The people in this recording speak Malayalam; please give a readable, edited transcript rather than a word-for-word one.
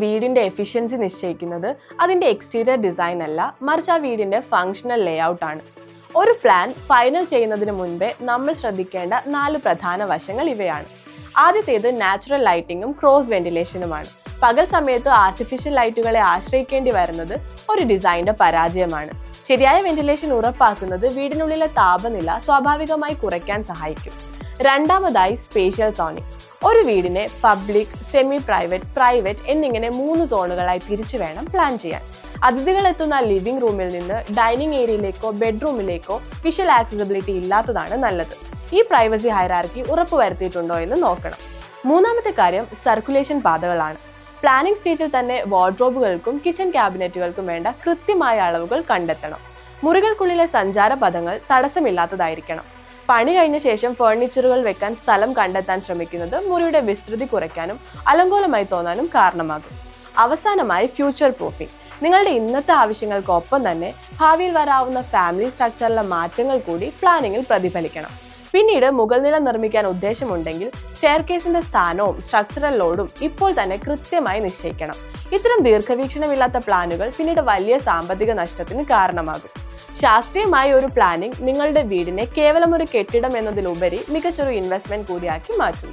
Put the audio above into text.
വീടിന്റെ എഫിഷ്യൻസി നിശ്ചയിക്കുന്നത് അതിന്റെ എക്സ്റ്റീരിയർ ഡിസൈൻ അല്ല, മറിച്ച് ആ വീടിന്റെ ഫങ്ഷണൽ ലേഔട്ട് ആണ്. ഒരു പ്ലാൻ ഫൈനൽ ചെയ്യുന്നതിന് മുൻപേ നമ്മൾ ശ്രദ്ധിക്കേണ്ട 4 പ്രധാന വശങ്ങൾ ഇവയാണ്. ആദ്യത്തേത് നാച്ചുറൽ ലൈറ്റിങ്ങും ക്രോസ് വെന്റിലേഷനുമാണ്. പകൽ സമയത്ത് ആർട്ടിഫിഷ്യൽ ലൈറ്റുകളെ ആശ്രയിക്കേണ്ടി വരുന്നത് ഒരു ഡിസൈനിന്റെ പരാജയമാണ്. ശരിയായ വെന്റിലേഷൻ ഉറപ്പാക്കുന്നത് വീടിനുള്ളിലെ താപനില സ്വാഭാവികമായി കുറയ്ക്കാൻ സഹായിക്കും. രണ്ടാമതായി സ്പേഷ്യൽ സോണിംഗ്. ഒരു വീടിനെ പബ്ലിക്, സെമി പ്രൈവറ്റ്, പ്രൈവറ്റ് എന്നിങ്ങനെ 3 സോണുകളായി തിരിച്ചു വേണം പ്ലാൻ ചെയ്യാൻ. അതിഥികൾ എത്തുന്ന ലിവിംഗ് റൂമിൽ നിന്ന് ഡൈനിങ് ഏരിയയിലേക്കോ ബെഡ്റൂമിലേക്കോ വിഷ്വൽ ആക്സസിബിലിറ്റി ഇല്ലാത്തതാണ് നല്ലത്. ഈ പ്രൈവസി ഹൈറാർക്കി ഉറപ്പുവരുത്തിയിട്ടുണ്ടോ എന്ന് നോക്കണം. മൂന്നാമത്തെ കാര്യം സർക്കുലേഷൻ പാതകളാണ്. പ്ലാനിംഗ് സ്റ്റേജിൽ തന്നെ വാർഡ്രോബുകൾക്കും കിച്ചൺ ക്യാബിനറ്റുകൾക്കും വേണ്ട കൃത്യമായ അളവുകൾ കണ്ടെത്തണം. മുറികൾക്കുള്ളിലെ സഞ്ചാരപഥങ്ങൾ തടസ്സമില്ലാത്തതായിരിക്കണം. പണി കഴിഞ്ഞ ശേഷം ഫർണിച്ചറുകൾ വെക്കാൻ സ്ഥലം കണ്ടെത്താൻ ശ്രമിക്കുന്നത് മുറിയുടെ വിസ്തൃതി കുറയ്ക്കാനും അലങ്കോലമായി തോന്നാനും കാരണമാകും. അവസാനമായി ഫ്യൂച്ചർ പ്രൂഫിംഗ്. നിങ്ങളുടെ ഇന്നത്തെ ആവശ്യങ്ങൾക്കൊപ്പം തന്നെ ഭാവിയിൽ വരാവുന്ന ഫാമിലി സ്ട്രക്ചറിലെ മാറ്റങ്ങൾ കൂടി പ്ലാനിങ്ങിൽ പ്രതിഫലിക്കണം. പിന്നീട് മുകൾ നില നിർമ്മിക്കാൻ ഉദ്ദേശമുണ്ടെങ്കിൽ സ്റ്റെയർകേസിന്റെ സ്ഥാനവും സ്ട്രക്ചറൽ ലോഡും ഇപ്പോൾ തന്നെ കൃത്യമായി നിശ്ചയിക്കണം. ഇത്തരം ദീർഘവീക്ഷണമില്ലാത്ത പ്ലാനുകൾ പിന്നീട് വലിയ സാമ്പത്തിക നഷ്ടത്തിന് കാരണമാകും. ശാസ്ത്രീയമായ ഒരു പ്ലാനിംഗ് നിങ്ങളുടെ വീടിനെ കേവലം ഒരു കെട്ടിടം എന്നതിലുപരി മികച്ചൊരു ഇൻവെസ്റ്റ്മെന്റ് കൂടിയാക്കി മാറ്റുന്നു.